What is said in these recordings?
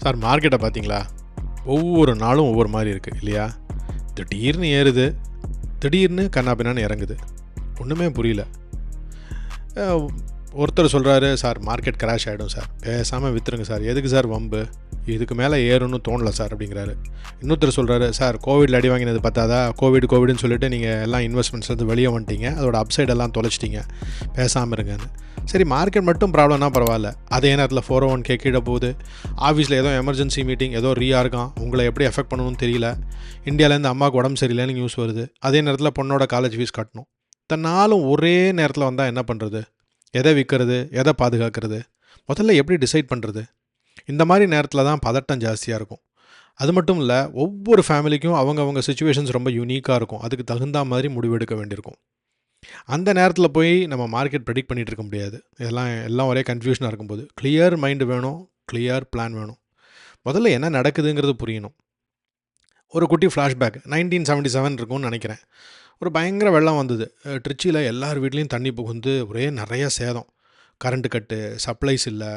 Sir மார்க்கெட்டை பார்த்தீங்களா? ஒவ்வொரு நாளும் ஒவ்வொரு மாதிரி இருக்குது இல்லையா? திடீர்னு ஏறுது, திடீர்னு கண்ணாபின்னான்னு இறங்குது, ஒன்றுமே புரியல. ஒருத்தர் சொல்கிறாரு, சார் மார்க்கெட் கிராஷ் ஆகிடும் சார், பேசாமல் விற்றுருங்க சார், எதுக்கு சார் வம்பு, இதுக்கு மேலே ஏறும்னு தோணலை சார் அப்படிங்கிறாரு. இன்னொருத்தர் சொல்கிறாரு, சார் கோவிடில் அடி வாங்கினது பார்த்தாதா, கோவிடுன்னு சொல்லிட்டு நீங்கள் எல்லாம் இன்வெஸ்ட்மெண்ட்ஸ்லேருந்து வெளியே வந்துட்டீங்க, அதோட அப்சைடெல்லாம் தொலைச்சிட்டிங்க, பேசாமல் இருங்கன்னு. சரி, மார்க்கெட் மட்டும் ப்ராப்ளம்னா பரவாயில்ல, அதே நேரத்தில் 401k கீழே போகுது, ஆஃபீஸில் ஏதோ எமர்ஜென்சி மீட்டிங், ஏதோ இருக்கான், உங்களை எப்படி எஃபெக்ட் பண்ணணும்னு தெரியல, இந்தியாவிலேருந்து அம்மாவுக்கு உடம்பு சரியில்லைன்னு நியூஸ் வருது, அதே நேரத்தில் பொண்ணோட காலேஜ் ஃபீஸ் கட்டணும். தன்னாலும் ஒரே நேரத்தில் வந்தால் என்ன பண்ணுறது? எதை விற்கிறது, எதை பாதுகாக்கிறது, முதல்ல எப்படி டிசைட் பண்ணுறது? இந்த மாதிரி நேரத்தில் தான் பதட்டம் ஜாஸ்தியாக இருக்கும். அது மட்டும் இல்லை, ஒவ்வொரு ஃபேமிலிக்கும் அவங்க சுச்சுவேஷன்ஸ் ரொம்ப யூனிக்காக இருக்கும், அதுக்கு தகுந்த மாதிரி முடிவெடுக்க வேண்டியிருக்கும். அந்த நேரத்தில் போய் நம்ம மார்க்கெட் ப்ரெடிக்ட் பண்ணிகிட்டு இருக்க முடியாது. எல்லாம் ஒரே கன்ஃபியூஷனாக இருக்கும்போது கிளியர் மைண்டு வேணும், கிளியர் பிளான் வேணும். முதல்ல என்ன நடக்குதுங்கிறது புரியணும். ஒரு குட்டி ஃப்ளாஷ்பேக், 1977 இருக்கும்னு நினைக்கிறேன். ஒரு பயங்கர வெள்ளம் வந்தது. ட்ரிச்சியில் எல்லார் வீட்லேயும் தண்ணி புகுந்து ஒரே நிறைய சேதம். கரண்ட்டு கட்டு, சப்ளைஸ் இல்லை,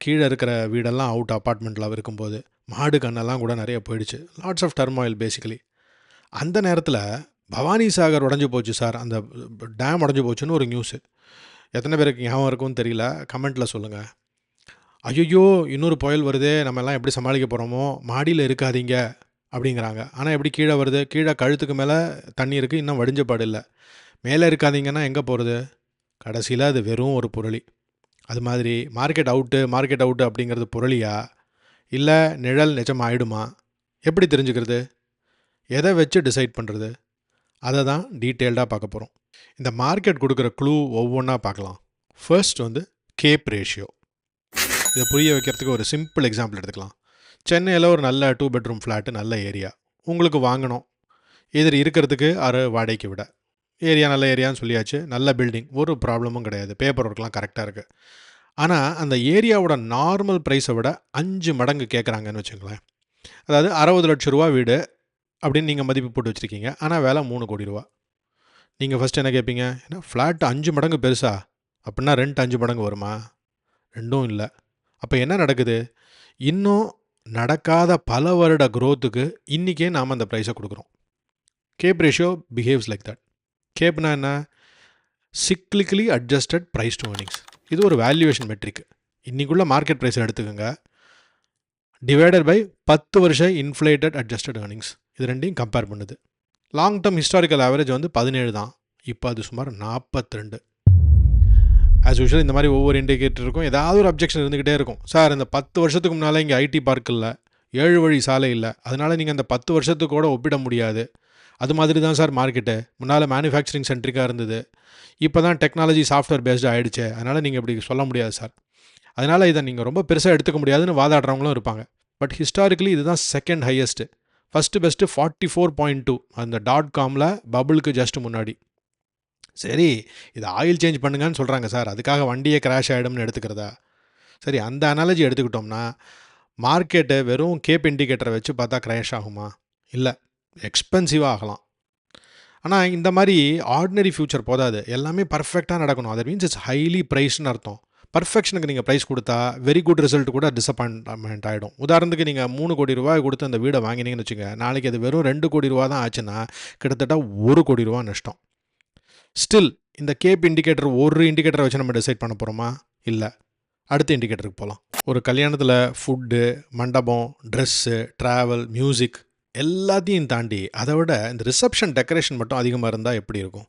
கீழே இருக்கிற வீடெல்லாம் அவுட் அப்பார்ட்மெண்ட்டில் இருக்கும்போது மாடு கண்ணெல்லாம் கூட நிறைய போயிடுச்சு. Lots of turmoil basically. அந்த நேரத்தில் பவானி சாகர் உடஞ்சி போச்சு சார், அந்த டேம் உடஞ்சி போச்சுன்னு ஒரு நியூஸு. எத்தனை பேருக்கு ஞாபகம் இருக்கும்னு தெரியல, கமெண்ட்டில் சொல்லுங்கள். ஐயோ, இன்னொரு புயல் வருதே, நம்ம எல்லாம் எப்படி சமாளிக்க போகிறோமோ, மாடியில் இருக்காதீங்க அப்படிங்கிறாங்க. ஆனால் எப்படி கீழே வருது? கீழே கழுத்துக்கு மேலே தண்ணி இருக்குது, இன்னும் வடிஞ்ச பாடு இல்லை. மேலே இருக்காதீங்கன்னா எங்கே போகிறது? கடைசியில் அது வெறும் ஒரு புரளி. அது மாதிரி மார்க்கெட் அவுட்டு அப்படிங்கிறது புரளியா, இல்லை நிழல் நிஜம் ஆகிடுமா? எப்படி தெரிஞ்சுக்கிறது? எதை வச்சு டிசைட் பண்ணுறது? அதை தான் டீட்டெயில்டாக பார்க்க போகிறோம். இந்த மார்க்கெட் கொடுக்குற க்ளூ ஒவ்வொன்றா பார்க்கலாம். First cap ratio. இதை புரிய வைக்கிறதுக்கு ஒரு சிம்பிள் எக்ஸாம்பிள் எடுத்துக்கலாம். சென்னையில் ஒரு நல்ல 2 பெட்ரூம் ஃப்ளாட்டு, நல்ல ஏரியா உங்களுக்கு வாங்கணும். இருக்கிறதுக்கு வாடகைக்கு விட ஏரியா நல்ல ஏரியான்னு சொல்லியாச்சு, நல்ல பில்டிங், ஒரு ப்ராப்ளமும் கிடையாது, பேப்பர் ஒர்க்லாம் கரெக்டாக இருக்குது. ஆனால் அந்த ஏரியாவோட நார்மல் ப்ரைஸை விட 5 மடங்கு கேட்குறாங்கன்னு வச்சுங்களேன். அதாவது 60 லட்ச ரூபா வீடு அப்படின்னு நீங்கள் மதிப்பு போட்டு வச்சுருக்கீங்க, ஆனால் விலை 3 கோடி ரூபா. நீங்கள் ஃபஸ்ட்டு என்ன கேட்பீங்க? ஏன்னா ஃப்ளாட்டு 5 மடங்கு பெருசா, அப்படின்னா ரெண்ட் 5 மடங்கு வருமா? ரெண்டும் இல்லை. அப்போ என்ன நடக்குது? இன்னும் நடக்காத பல வருட க்ரோத்துக்கு இன்றைக்கே நாம் அந்த ப்ரைஸை கொடுக்குறோம். CAPE ratio behaves like that. கேப்னா என்ன? Cyclically adjusted price to earnings. இது ஒரு வேல்யூவேஷன் மெட்ரிக். இன்றைக்குள்ள மார்க்கெட் ப்ரைஸை எடுத்துக்கோங்க, டிவைடட் பை 10 வருஷம் இன்ஃப்ளேட்டட் அட்ஜஸ்டட் ஏர்னிங்ஸ். இது ரெண்டையும் கம்பேர் பண்ணுது. லாங் டேர்ம் ஹிஸ்டாரிக்கல் ஆவரேஜ் 17 தான், இப்போ அது சுமார் 42. ஆஸ் யூஷுவல் இந்த மாதிரி ஒவ்வொரு இண்டிகேட்டருக்கும் ஏதாவது ஒரு அப்ஜெக்ஷன் இருந்துக்கிட்டே இருக்கும். சார், இந்த 10 வருஷத்துக்கு முன்னால் இங்கே ஐடி பார்க் இல்லை, 7 வழி சாலை இல்லை, அதனால் நீங்கள் அந்த 10 வருஷத்துக்கு கூட ஒப்பிட முடியாது. அது மாதிரி தான் சார் மார்க்கெட்டு. முன்னால் மேனுஃபேக்சரிங் சென்ட்ரிக்காக இருந்தது, இப்போ தான் டெக்னாலஜி சாஃப்ட்வேர் பேஸ்டு ஆகிடுச்சு, அதனால் நீங்கள் இப்படி சொல்ல முடியாது சார், அதனால் இதை நீங்கள் ரொம்ப பெருசாக எடுத்துக்க முடியாதுன்னு வாதாடுறவங்களும் இருப்பாங்க. பட் ஹிஸ்டாரிக்கலி இதுதான் செகண்ட் ஹையஸ்ட்டு. ஃபஸ்ட்டு பெஸ்ட்டு 44.2 அந்த .comல பபுளுக்கு ஜஸ்ட் முன்னாடி. சரி, இது ஆயில் சேஞ்ச் பண்ணுங்கன்னு சொல்கிறாங்க சார், அதுக்காக வண்டியே கிராஷ் ஆகிடும்னு எடுத்துக்கிறதா? சரி, அந்த அனாலஜி எடுத்துக்கிட்டோம்னா மார்க்கெட்டு வெறும் கேப் இண்டிகேட்டரை வச்சு பார்த்தா கிராஷ் ஆகுமா? இல்லை, எக்ஸ்பென்சிவாக ஆகலாம். ஆனால் இந்த மாதிரி ஆர்டினரி ஃபியூச்சர் போதாது, எல்லாமே பர்ஃபெக்டாக நடக்கணும். அது மீன்ஸ் இட்ஸ் ஹைலி ப்ரைஸ்னு அர்த்தம். பர்ஃபெக்ஷனுக்கு நீங்கள் ப்ரைஸ் கொடுத்தா வெரி குட் ரிசல்ட் கூட டிசப்பாயின்மெண்ட் ஆகிடும். உதாரணத்துக்கு நீங்கள் 3 கோடி ரூபாய் கொடுத்து அந்த வீடை வாங்கினீங்கன்னு வச்சுங்க, நாளைக்கு அது வெறும் 2 கோடி ரூபா தான் ஆச்சுன்னா கிட்டத்தட்ட 1 கோடி ரூபா நஷ்டம். ஸ்டில் இந்த கேப் இண்டிகேட்டர் ஒரு இண்டிகேட்டரை வச்சு நம்ம டிசைட் பண்ண போகிறோமா? இல்லை, அடுத்த இண்டிகேட்டருக்கு போகலாம். ஒரு கல்யாணத்தில் ஃபுட்டு, மண்டபம், ட்ரெஸ்ஸு, ட்ராவல், மியூசிக் எல்லாத்தையும் தாண்டி அதை விட இந்த ரிசப்ஷன் டெக்கரேஷன் மட்டும் அதிகமாக இருந்தால் எப்படி இருக்கும்?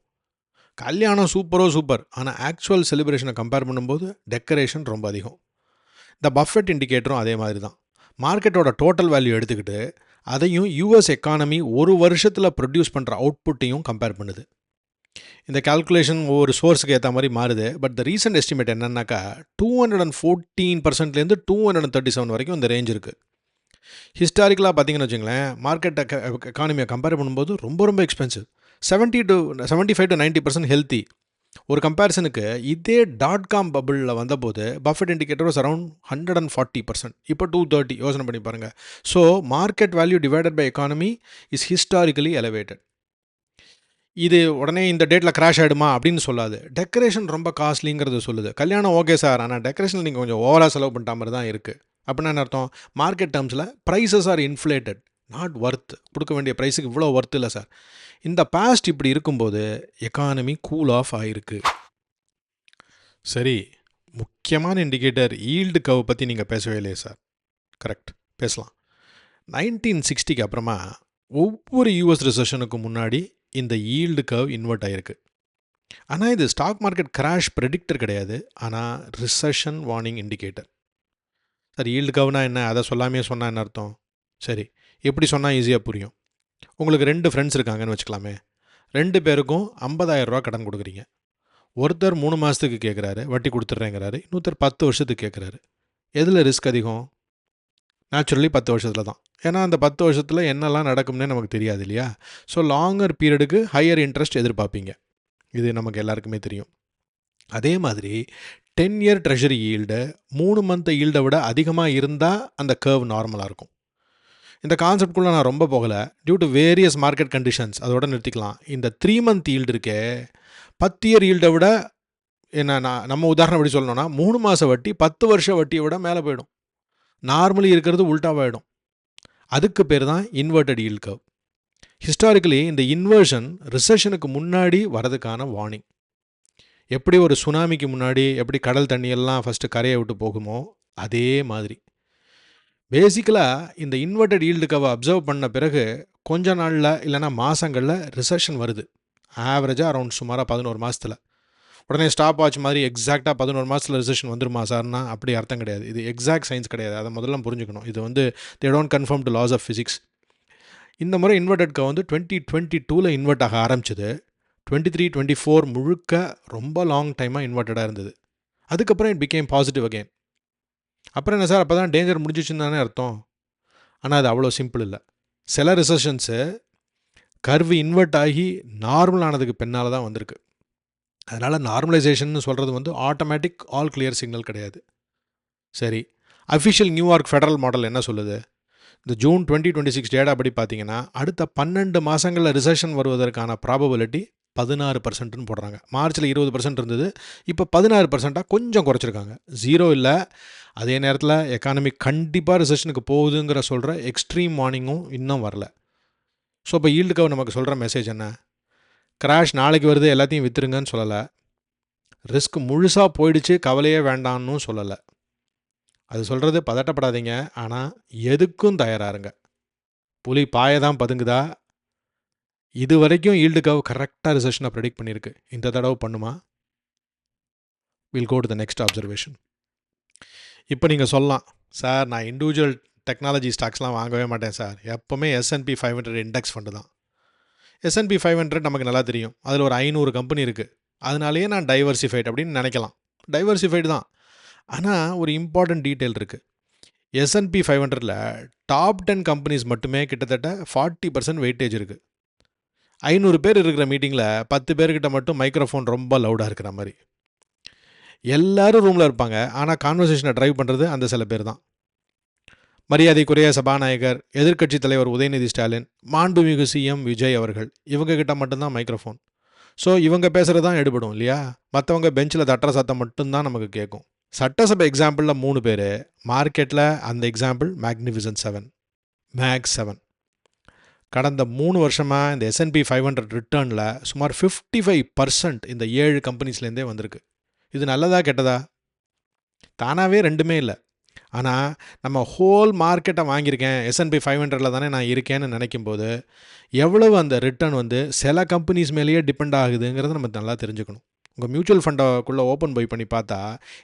கல்யாணம் சூப்பர், ஆனால் ஆக்சுவல் செலிப்ரேஷனை கம்பேர் பண்ணும்போது டெக்கரேஷன் ரொம்ப அதிகம். இந்த பஃபெட் இண்டிகேட்டரும் அதே மாதிரி தான். மார்க்கெட்டோட டோட்டல் வேல்யூ எடுத்துக்கிட்டு அதையும் யூஎஸ் எக்கானமி ஒரு வருஷத்தில் ப்ரொடியூஸ் பண்ணுற அவுட்புட்டையும் கம்பேர் பண்ணுது. இந்த கால்குலேஷன் ஒவ்வொரு சோர்ஸுக்கு ஏற்ற மாதிரி மாறுது. பட் த ரீசன்ட் எஸ்டிமேட் என்னன்னாக்கா 214% 237 வரைக்கும் இந்த ரேஞ்ச் இருக்குது. ஹிஸ்டாரிக்கலாக பார்த்தீங்கன்னு வச்சுங்களேன், மார்க்கெட் எக்கானமியை கம்பேர் பண்ணும்போது ரொம்ப எக்ஸ்பென்சிவ். 75 to 90% healthy. ஒரு கம்பேரிசனுக்கு இதே .com பபுளில் வந்தபோது பஃபெட் இண்டிகேட்டர் வாஸ் அரவுண்ட் 140%, இப்போ 230. யோசனை பண்ணி பாருங்கள். So market value divided by economy is historically elevated. இது உடனே இந்த டேட்டில் கிராஷ் ஆகிடுமா அப்படின்னு சொல்லாது. டெக்கரேஷன் ரொம்ப காஸ்ட்லிங்கிறது சொல்லுது. கல்யாணம் ஓகே சார், ஆனால் டெக்கரேஷன் நீங்கள் கொஞ்சம் ஓவராக செலவு பண்ணிட்ட மாதிரி தான் இருக்குது. அப்படின்னா என்ன அர்த்தம்? மார்க்கெட் டேர்ம்ஸில் prices are inflated, not worth. கொடுக்க வேண்டிய ப்ரைஸுக்கு இவ்வளோ ஒர்த் இல்லை சார். இந்த பாஸ்ட் இப்படி இருக்கும்போது எக்கானமி கூல் ஆஃப் ஆகிருக்கு. சரி, முக்கியமான இண்டிகேட்டர் ஈல்டு கர்வ் பற்றி நீங்கள் பேசவே இல்லையே சார். கரெக்ட், பேசலாம். 1960க்கு அப்புறமா ஒவ்வொரு யூஎஸ் ரிசெஷனுக்கு முன்னாடி இந்த ஈல்டு கர்வ் இன்வெர்ட் ஆகிருக்கு. ஆனால் இது ஸ்டாக் மார்க்கெட் கிராஷ் ப்ரெடிக்டர் கிடையாது, ஆனால் recession warning indicator. Sir yield கர்வ்னா என்ன? அதை சொல்லாமே சொன்னால் என்ன அர்த்தம்? சரி, எப்படி சொன்னால் ஈஸியாக புரியும். உங்களுக்கு 2 ஃப்ரெண்ட்ஸ் இருக்காங்கன்னு வச்சுக்கலாமே. 2 பேருக்கும் 50,000 ரூபா கடன் கொடுக்குறீங்க. ஒருத்தர் 3 மாதத்துக்கு கேட்குறாரு, வட்டி கொடுத்துட்றேங்கிறாரு. இன்னொருத்தர் 10 வருஷத்துக்கு கேட்குறாரு. எதில் ரிஸ்க் அதிகம்? நேச்சுரலி 10 வருஷத்தில் தான். ஏன்னா அந்த 10 வருஷத்தில் என்னெல்லாம் நடக்கும்னே நமக்கு தெரியாது இல்லையா? ஸோ லாங்கர் பீரியடுக்கு ஹையர் இன்ட்ரெஸ்ட் எதிர்பார்ப்பீங்க. இது நமக்கு எல்லாருக்குமே தெரியும். அதே மாதிரி 10 இயர் ட்ரெஷரி ஈல்டு 3 மந்த் ஈல்டை விட அதிகமாக இருந்தால் அந்த கர்வ் நார்மலாக இருக்கும். இந்த கான்செப்ட்குள்ளே நான் ரொம்ப போகலை, due to various market conditions. அதோட நிறுத்திக்கலாம். இந்த 3 மந்த் ஈல்டு இருக்கே, 10 இயர் ஈல்டை விட என்ன, நம்ம உதாரணம் எப்படி சொல்லணும்னா 3 மாத வட்டி 10 வருஷ வட்டியை விட மேலே போயிடும். நார்மலி இருக்கிறது உல்ட்டாவாயிடும். அதுக்கு பேர் தான் இன்வெர்டட் ஈல்ட் கர்வ். ஹிஸ்டாரிக்கலி இந்த இன்வர்ஷன் ரிசெஷனுக்கு முன்னாடி வரதுக்கான வார்னிங். எப்படி ஒரு சுனாமிக்கு முன்னாடி எப்படி கடல் தண்ணியெல்லாம் ஃபஸ்ட்டு கரையை விட்டு போகுமோ அதே மாதிரி பேசிக்கலாக இந்த இன்வெர்டட் ஈல்டு கர்வை அப்சர்வ் பண்ண பிறகு கொஞ்ச நாளில் இல்லைனா மாதங்களில் ரிசெஷன் வருது. ஆவரேஜாக அரௌண்ட் சுமாராக 11 மாதத்தில். உடனே ஸ்டாப் வாட்ச் மாதிரி எக்ஸாக்டாக 11 மாதத்தில் ரிசெஷன் வந்துருமா சார்னா அப்படி அர்த்தம் கிடையாது. இது எக்ஸாக்ட் சயின்ஸ் கிடையாது, அதை முதல்ல புரிஞ்சுக்கணும். இது வந்து they don't conform to laws of physics. இந்த முறை இன்வெர்டட் கர்வ் வந்து 2022 இன்வெர்ட் ஆக ஆரம்பிச்சது. 23-24 முழுக்க ரொம்ப லாங் டைமாக இன்வெர்ட்டடாக இருந்தது. அதுக்கப்புறம் இட் பிகேம் பாசிட்டிவ் அகெயின். அப்புறம் என்ன சார், அப்போ தான் டேஞ்சர் முடிஞ்சிச்சுன்னு தானே அர்த்தம்? ஆனால் அது அவ்வளோ சிம்பிள் இல்லை. சில ரிசெஷன்ஸு கர்வு இன்வெர்ட் ஆகி நார்மல் ஆனதுக்கு பின்னால் தான் வந்திருக்கு. அதனால் நார்மலைசேஷன் சொல்கிறது வந்து ஆட்டோமேட்டிக் ஆல் கிளியர் சிக்னல் கிடையாது. சரி, அஃபிஷியல் நியூயார்க் ஃபெடரல் மாடல் என்ன சொல்லுது? இந்த ஜூன் 2026 டேட்டா படி பார்த்தீங்கன்னா அடுத்த 12 மாதங்களில் ரிசெஷன் வருவதற்கான ப்ராபபிலிட்டி 16%ன்னு போடுறாங்க. மார்ச்சில் 20% இருந்தது, இப்போ 16%ஆக கொஞ்சம் குறைச்சிருக்காங்க. 0 இல்லை. அதே நேரத்தில் எக்கானமி கண்டிப்பாக ரிசெஷனுக்கு போகுதுங்கிற சொல்கிற எக்ஸ்ட்ரீம் வார்னிங்கும் இன்னும் வரல. ஸோ இப்போ ஈல்டு கர்வ் நமக்கு சொல்கிற மெசேஜ் என்ன? கிராஷ் நாளைக்கு வருது எல்லாத்தையும் விற்றுருங்கன்னு சொல்லலை, ரிஸ்க் முழுசாக போயிடுச்சு கவலையே வேண்டான்னு சொல்லலை. அது சொல்கிறது பதட்டப்படாதீங்க, ஆனால் எதுக்கும் தயாராருங்க. புலி பாயை தான் பதுங்குதா? இது வரைக்கும் ஈல்டு கர்வ் கரெக்டாக ரிசெஷனை ப்ரெடிக்ட் பண்ணியிருக்கு. இந்த தடவை பண்ணுமா? Will go to the next observation. இப்போ நீங்கள் சொல்லலாம், சார் நான் இண்டிவிஜுவல் டெக்னாலஜி ஸ்டாக்ஸ்லாம் வாங்கவே மாட்டேன் சார், எப்போவுமே S&P 500 இண்டெக்ஸ் ஃபண்டு தான். S&P 500 நமக்கு நல்லா தெரியும், அதில் ஒரு 500 கம்பெனி இருக்குது, அதனாலேயே நான் டைவர்சிஃபைட் அப்படின்னு நினைக்கலாம். டைவர்சிஃபைடு தான். ஆனால் ஒரு இம்பார்ட்டன்ட் டீட்டெயில் இருக்குது. S&P 500ல் டாப் 10 கம்பெனிஸ் மட்டுமே கிட்டத்தட்ட 40% வெயிட்டேஜ் இருக்குது. 500 பேர் இருக்கிற மீட்டிங்கில் 10 பேர்கிட்ட மட்டும் மைக்ரோஃபோன் ரொம்ப லவுடாக இருக்கிற மாதிரி. எல்லோரும் ரூமில் இருப்பாங்க, ஆனால் கான்வர்சேஷனை ட்ரைவ் பண்ணுறது அந்த சில பேர் தான். மரியாதைக்குரிய சபாநாயகர், எதிர்க்கட்சி தலைவர் உதயநிதி ஸ்டாலின், மாண்புமிகு CM விஜய் அவர்கள், இவங்ககிட்ட மட்டும்தான் மைக்ரோஃபோன். ஸோ இவங்க பேசுகிறது தான் எடுபடும் இல்லையா? மற்றவங்க பெஞ்சில் தட்டுற சத்தம் மட்டும்தான் நமக்கு கேட்கும். சட்டசபை எக்ஸாம்பிளில் 3 பேர், மார்க்கெட்டில் அந்த எக்ஸாம்பிள் மேக்னிஃபிசன்ட் 7, மேக் 7. கடந்த 3 வருஷமாக இந்த S&P 500 ரிட்டர்னில் சுமார் 55% இந்த 7 கம்பெனிஸ்லேருந்தே வந்திருக்கு. இது நல்லதா கெட்டதா? தானாகவே ரெண்டுமே இல்லை. ஆனால் நம்ம ஹோல் மார்க்கெட்டை வாங்கியிருக்கேன், S&P 500ல் தானே நான் இருக்கேன்னு நினைக்கும்போது எவ்வளவு அந்த ரிட்டர்ன் வந்து சில கம்பெனிஸ் மேலேயே டிபெண்ட் ஆகுதுங்கிறத நம்ம நல்லா தெரிஞ்சுக்கணும். உங்கள் மியூச்சுவல் ஃபண்டக்குள்ளே ஓப்பன் போய் பண்ணி பார்த்தா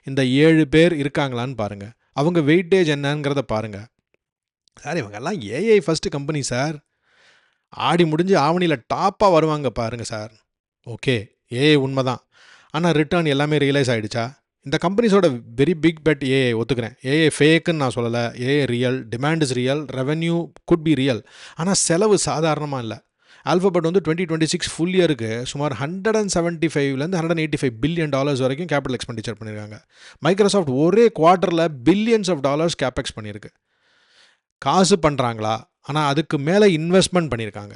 இந்த 7 பேர் இருக்காங்களான்னு பாருங்கள், அவங்க வெயிட்டேஜ் என்னங்கிறத பாருங்கள். சார் இவங்கெல்லாம் AI ஃபஸ்ட்டு கம்பெனி சார், ஆடி முடிஞ்சு ஆவணியில் டாப்பாக வருவாங்க பாருங்கள் சார். ஓகே, AI உண்மை தான். ஆனால் ரிட்டர்ன் எல்லாமே ரியலைஸ் ஆகிடுச்சா? இந்த கம்பெனிஸோட வெரி பிக் பெட் AI, ஒத்துக்கிறேன். AI ஃபேக்குன்னு நான் சொல்லலை, AI real, demand is real, revenue could be real. ஆனால் செலவு சாதாரணமாக இல்லை. ஆல்ஃபபெட் வந்து 2026 ஃபுல் இயருக்கு சுமார் $175 $185 பில்லியன் வரைக்கும் கேபிட்டல் எக்ஸ்பெண்டிச்சர் பண்ணியிருக்காங்க. மைக்ரோசாஃப்ட் ஒரே குவார்ட்டரில் பில்லியன்ஸ் ஆஃப் டாலர்ஸ் கேபெக்ஸ் பண்ணியிருக்கு. காசு பண்ணுறாங்களா? ஆனால் அதுக்கு மேலே இன்வெஸ்ட்மெண்ட் பண்ணியிருக்காங்க.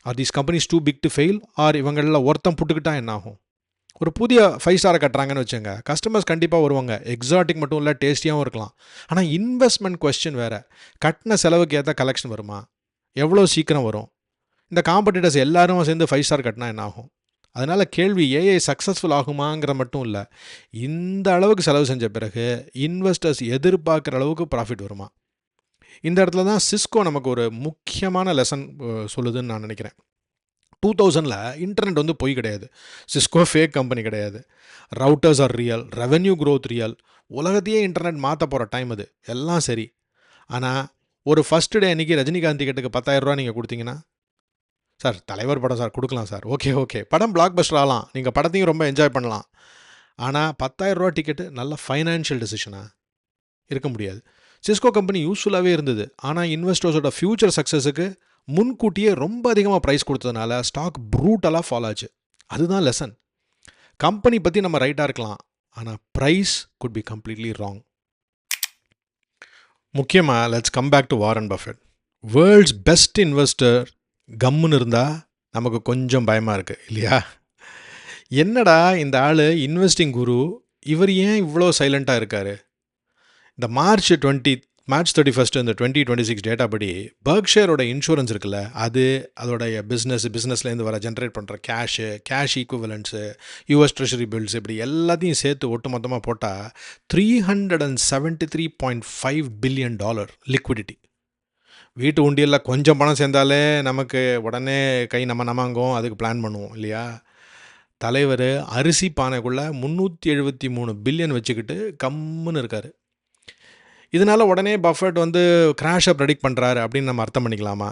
Are these companies too big to fail? Are இவங்களில் ஒருத்தம் புட்டுக்கிட்டா என்ன ஆகும்? ஒரு புதிய 5 ஸ்டாரை கட்டுறாங்கன்னு வச்சுங்க, கஸ்டமர்ஸ் கண்டிப்பாக வருவாங்க. எக்ஸாட்டிக் மட்டும் இல்லை, டேஸ்டியாகவும் இருக்கலாம். ஆனால் இன்வெஸ்ட்மெண்ட் கொஸ்டின் வேறு. கட்டின செலவுக்கு ஏற்ற கலெக்ஷன் வருமா? எவ்வளோ சீக்கிரம் வரும்? இந்த காம்படிட்டர்ஸ் எல்லாரும் சேர்ந்து 5 ஸ்டார் கட்டினா என்ன ஆகும்? அதனால் கேள்வி ஏஐ சக்ஸஸ்ஃபுல் ஆகுமாங்கிற மட்டும் இல்லை, இந்த அளவுக்கு செலவு செஞ்ச பிறகு இன்வெஸ்டர்ஸ் எதிர்பார்க்குற அளவுக்கு ப்ராஃபிட் வருமா? இந்த இடத்துல தான் சிஸ்கோ நமக்கு ஒரு முக்கியமான லெசன் சொல்லுதுன்னு நான் நினைக்கிறேன். 2000 இன்டர்நெட் வந்து பொய் கிடையாது. சிஸ்கோ ஃபேக் கம்பெனி கிடையாது. Routers are real, revenue growth real. உலகத்தையே இன்டர்நெட் மாற்ற போகிற டைம் அது, எல்லாம் சரி. ஆனால் ஒரு ஃபஸ்ட் டே அன்றைக்கி ரஜினிகாந்த் டிக்கெட்டுக்கு 10,000 நீங்கள் கொடுத்தீங்கன்னா, சார் தலைவர் படம் சார் கொடுக்கலாம் சார், ஓகே படம் பிளாக் பஸ்டர் ஆகலாம், நீங்கள் படத்தையும் ரொம்ப என்ஜாய் பண்ணலாம். ஆனால் 10,000 டிக்கெட்டு நல்ல ஃபைனான்ஷியல் டெசிஷனாக இருக்க முடியாது. சிஸ்கோ கம்பெனி யூஸ்ஃபுல்லாகவே இருந்தது. ஆனால் இன்வெஸ்டர்ஸோட ஃப்யூச்சர் சக்ஸஸுக்கு முன்கூட்டியே ரொம்ப அதிகமாக ப்ரைஸ் கொடுத்ததுனால ஸ்டாக் ப்ரூட்டலாக ஃபாலோ ஆச்சு. அதுதான் லெசன். கம்பெனி பற்றி நம்ம ரைட்டாக இருக்கலாம், ஆனால் price could be completely wrong. முக்கியமாக let's come back to Warren Buffett. World's best investor கம்முன்னு இருந்தால் நமக்கு கொஞ்சம் பயமாக இருக்குது இல்லையா? என்னடா இந்த ஆள் இன்வெஸ்டிங் குரு, இவர் ஏன் இவ்வளோ சைலண்ட்டாக இருக்கார்? இந்த மார்ச் 31 இந்த 2026 டேட்டா படி பர்க்ஷேரோட இன்சூரன்ஸ் இருக்குல்ல, அதோடைய பிஸ்னஸ்லேருந்து வர ஜென்ரேட் பண்ணுற கேஷ் ஈக்குவலன்ஸு, யூஎஸ் ட்ரெஷரி பில்ஸ், இப்படி எல்லாத்தையும் சேர்த்து ஒட்டு மொத்தமாக போட்டால் $373.5 பில்லியன் லிக்விடிட்டி. வீட்டு உண்டியலில் கொஞ்சம் பணம் சேர்ந்தாலே நமக்கு உடனே கை நமங்கும், அதுக்கு பிளான் பண்ணுவோம் இல்லையா? தலைவர் அரிசி பானைக்குள்ளே 373 பில்லியன் வச்சுக்கிட்டு கம்முன்னு இருக்கார். இதனால் உடனே பஃபெட் வந்து கிராஷை ப்ரெடிக்ட் பண்ணுறாரு அப்படின்னு நம்ம அர்த்தம் பண்ணிக்கலாமா?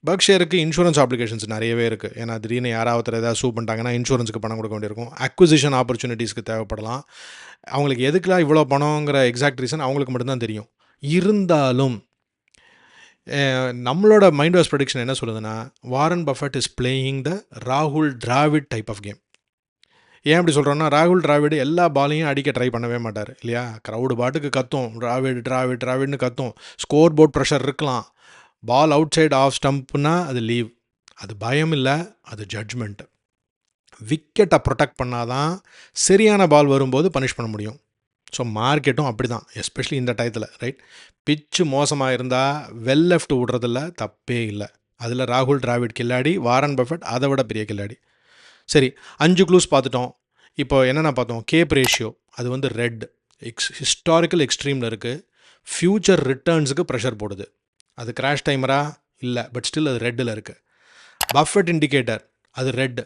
பர்க்ஷேருக்கு இன்சூரன்ஸ் ஆப்ளிகேஷன்ஸ் நிறையவே இருக்குது. ஏன்னா திடீர்னு யாராவது ஏதாவது சூ பண்ணிட்டாங்கன்னா இன்சூரன்ஸுக்கு பணம் கொடுக்க வேண்டியிருக்கும். அக்விசிஷன் ஆப்பர்ச்சுனிட்டிஸ்க்கு தேவைப்படலாம். அவங்களுக்கு எதுக்குலாம் இவ்வளோ பணங்கிற எக்ஸாக்ட் ரீசன் அவங்களுக்கு மட்டும்தான் தெரியும். இருந்தாலும் நம்மளோட மைண்ட் வாய்ஸ் ப்ரெடிக்ஷன் என்ன சொல்லுதுன்னா, Warren Buffett is playing the ராகுல் டிராவிட் டைப் ஆஃப் கேம். ஏன் அப்படி சொல்கிறோன்னா, ராகுல் டிராவிடு எல்லா பாலையும் அடிக்க ட்ரை பண்ணவே மாட்டார் இல்லையா? க்ரௌடு பாட்டுக்கு கத்தும், டிராவிட்னு கத்தும். ஸ்கோர் போர்ட் ப்ரெஷர் இருக்கலாம். பால் அவுட் சைடு ஆஃப் ஸ்டம்ப்னா அது லீவ். அது பயம் இல்லை, அது ஜட்ஜ்மெண்ட். விக்கெட்டை ப்ரொடெக்ட் பண்ணால் தான் சரியான பால் வரும்போது பனிஷ் பண்ண முடியும். ஸோ மார்க்கெட்டும் அப்படி தான், எஸ்பெஷலி இந்த டயத்தில், ரைட்? பிச்சு மோசமாக இருந்தால் வெல் லெஃப்ட் விடுறதில்ல, தப்பே இல்லை. அதில் ராகுல் டிராவிட் கில்லாடி, வாரன் பஃபெட் அதை விட பெரிய கில்லாடி. சரி, 5 க்ளூஸ் பார்த்துட்டோம். இப்போ என்னென்ன பார்த்தோம்? கேப் ரேஷியோ, அது வந்து ரெட், ஹிஸ்டாரிக்கல் எக்ஸ்ட்ரீமில் இருக்குது. ஃப்யூச்சர் ரிட்டர்ன்ஸுக்கு ப்ரெஷர் போடுது. அது கிராஷ் டைமரா? இல்லை, பட் ஸ்டில் அது ரெட்டில் இருக்குது. பஃபெட் இண்டிகேட்டர், அது ரெட்.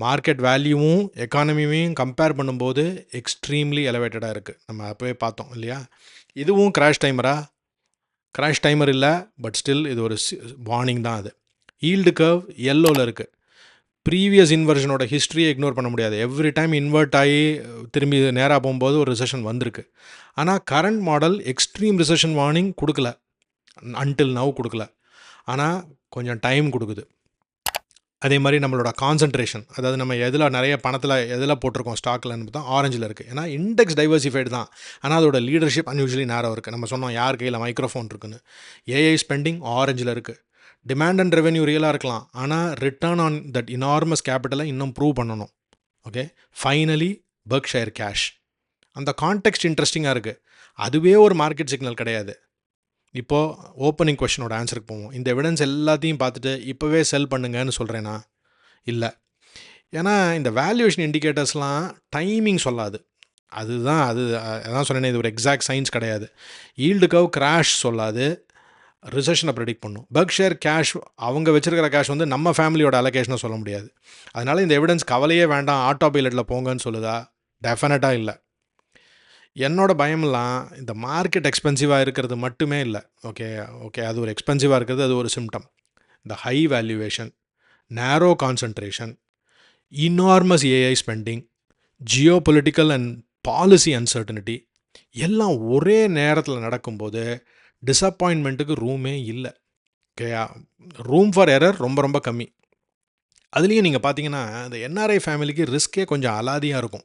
மார்க்கெட் வேல்யூவும் எக்கானமியும் கம்பேர் பண்ணும்போது எக்ஸ்ட்ரீம்லி எலவேட்டடாக இருக்குது. நம்ம அப்போவே பார்த்தோம் இல்லையா? இதுவும் கிராஷ் டைமரா? கிராஷ் டைமர் இல்லை, பட் ஸ்டில் இது ஒரு வார்னிங் தான். அது ஈல்டு கர்வ் எல்லோவில் இருக்குது. ப்ரீவியஸ் இன்வர்ஷனோட ஹிஸ்ட்ரியை இக்னோர் பண்ண முடியாது. எவ்ரி டைம் இன்வெர்ட் ஆகி திரும்பி நேராக போகும்போது ஒரு ரிசெஷன் வந்திருக்கு. ஆனால் current model extreme recession warning கொடுக்கல, அன்டில் நவ் கொடுக்கல. ஆனால் கொஞ்சம் டைம் கொடுக்குது. அதே மாதிரி நம்மளோட கான்சன்ட்ரேஷன், அதாவது நம்ம நிறைய பணத்தில் எதில் போட்டிருக்கோம் ஸ்டாக்லன்னு பார்த்தா ஆரஞ்சில் இருக்குது. ஏன்னா இண்டெக்ஸ் டைவர்சிஃபைடு தான், ஆனால் அதோட லீடர்ஷிப் அன்யூஸ்வலி நேரம் இருக்குது. நம்ம சொன்னோம் யார் கையில் மைக்ரோஃபோன் இருக்குன்னு. ஏஐ ஸ்பெண்டிங் ஆரஞ்சில் இருக்குது. டிமாண்ட் அண்ட் ரெவென்யூ ரியலாக இருக்கலாம், ஆனால் ரிட்டர்ன் ஆன் தட் இனார்மஸ் கேபிட்டலை இன்னும் ப்ரூவ் பண்ணணும். Okay, finally Berkshire cash. அந்த கான்டெக்ஸ்ட் இன்ட்ரெஸ்டிங்காக இருக்குது. அதுவே ஒரு மார்க்கெட் சிக்னல் கிடையாது. இப்போது ஓப்பனிங் கொஷனோட ஆன்சருக்கு போவோம். இந்த எவிடன்ஸ் எல்லாத்தையும் பார்த்துட்டு இப்போவே செல் பண்ணுங்கன்னு சொல்கிறேன்னா? இல்லை. ஏன்னா இந்த வேல்யூவேஷன் இண்டிகேட்டர்ஸ்லாம் டைமிங் சொல்லாது. அதான் சொன்னேன், இது ஒரு எக்ஸாக்ட் சயின்ஸ் கிடையாது. ஈல்டு கர்வ் கிராஷ் சொல்லாது, ரிசெஷனை ப்ரெடிக்ட் பண்ணும். பர்க்ஷயர் கேஷ், அவங்க வச்சுருக்கிற கேஷ் வந்து நம்ம ஃபேமிலியோட அலோகேஷனை சொல்ல முடியாது. அதனால் இந்த எவிடன்ஸ் கவலையே வேண்டாம், ஆட்டோ பைலட்டில் போங்கன்னு சொல்லுதா? டெஃபினட்டாக இல்லை. என்னோட பயமெல்லாம் இந்த மார்க்கெட் எக்ஸ்பென்சிவாக இருக்கிறது மட்டுமே இல்லை. ஓகே, அது ஒரு எக்ஸ்பென்சிவாக இருக்கிறது, அது ஒரு சிம்டம். இந்த high valuation, narrow concentration, enormous AI spending, geo political and policy uncertainty எல்லாம் ஒரே நேரத்தில் நடக்கும்போது டிசப்பாயின்மெண்ட்டுக்கு ரூமே இல்லை. ஓகே, ரூம் ஃபார் எரர் ரொம்ப ரொம்ப கம்மி. அதுலேயும் நீங்கள் பார்த்தீங்கன்னா இந்த என்ஆர்ஐ ஃபேமிலிக்கு ரிஸ்க்கே கொஞ்சம் அலாதியாக இருக்கும்.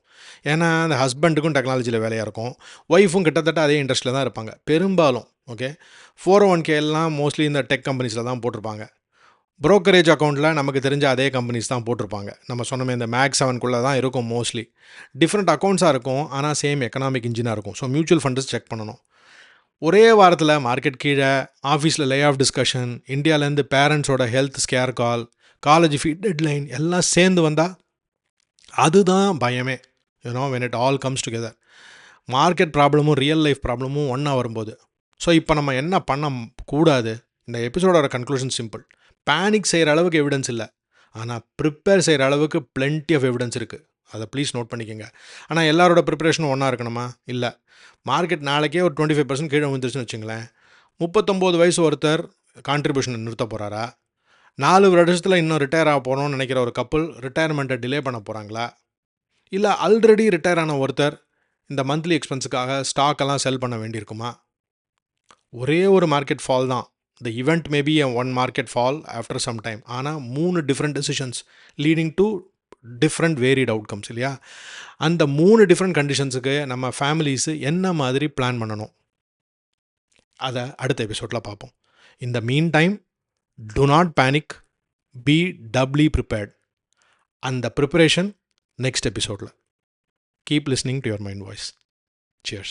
ஏன்னா அந்த ஹஸ்பண்டுக்கும் டெக்னாலஜியில் வேலையாக இருக்கும், ஒய்ஃபும் கிட்டத்தட்ட அதே இண்டஸ்ட்ரியில் தான் இருப்பாங்க பெரும்பாலும். ஓகே, 401k எல்லாம் மோஸ்ட்லி இந்த டெக் கம்பெனிஸில் தான் போட்டிருப்பாங்க. ப்ரோக்கரேஜ் அக்கௌண்ட்டில் நமக்கு தெரிஞ்ச அதே கம்பெனிஸ் தான் போட்டிருப்பாங்க. நம்ம சொன்னமே இந்த மேக்ஸ் 7க்குள்ளே தான் இருக்கும் மோஸ்ட்லி. டிஃப்ரெண்ட் அக்கௌண்ட்ஸாக இருக்கும், ஆனால் சேம் எக்கனாமிக் இன்ஜினாக இருக்கும். ஸோ மியூச்சுவல் ஃபண்ட்ஸ் செக் பண்ணணும். ஒரே வாரத்தில் மார்க்கெட் கீழே, ஆஃபீஸில் லே ஆஃப் டிஸ்கஷன், இந்தியாவிலேருந்து பேரண்ட்ஸோட ஹெல்த் ஸ்கேர் கால், காலேஜ் ஃபீ டெட்லைன் எல்லாம் சேர்ந்து வந்தால் அதுதான் பயமே. when it all comes together. Market ப்ராப்ளமும் ரியல் லைஃப் ப்ராப்ளமும் ஒன்றா வரும்போது. ஸோ இப்போ நம்ம என்ன பண்ண கூடாது? இந்த எபிசோடோட கன்க்ளூஷன் சிம்பிள். பேனிக் செய்கிற அளவுக்கு எவிடன்ஸ் இல்லை, ஆனால் ப்ரிப்பேர் செய்கிற அளவுக்கு plenty ஆஃப் எவிடன்ஸ் இருக்குது. அதை ப்ளீஸ் நோட் பண்ணிக்கோங்க. ஆனால் எல்லாரோட ப்ரிப்பரேஷனும் ஒன்றா இருக்கணுமா? இல்லை. மார்க்கெட் நாளைக்கே ஒரு 25% கீழே வந்துருச்சுன்னு வச்சுங்களேன். 39 வயசு ஒருத்தர் கான்ட்ரிபியூஷனை நிறுத்த போகிறாரா? 4 வருஷத்தில் இன்னும் ரிட்டையர் ஆக போகிறோம்னு நினைக்கிற ஒரு கப்புள் ரிட்டையர்மெண்ட்டை டிலே பண்ண போகிறாங்களா? இல்லை ஆல்ரெடி ரிட்டையர் ஆன ஒருத்தர் இந்த மந்த்லி எக்ஸ்பென்ஸுக்காக ஸ்டாக்கெல்லாம் செல் பண்ண வேண்டியிருக்குமா? ஒரே ஒரு மார்க்கெட் ஃபால் தான். The event maybe one market fall after some time. ஆனால் 3 different decisions leading to different varied outcomes இல்லையா? அந்த 3 டிஃப்ரெண்ட் கண்டிஷன்ஸுக்கு நம்ம ஃபேமிலிஸு என்ன மாதிரி பிளான் பண்ணணும், அதை அடுத்த எபிசோடில் பார்ப்போம். இந்த meantime, do not panic, be doubly prepared. அந்த ப்ரிப்பரேஷன் நெக்ஸ்ட் எபிசோடில். Keep listening to your mind voice. Cheers.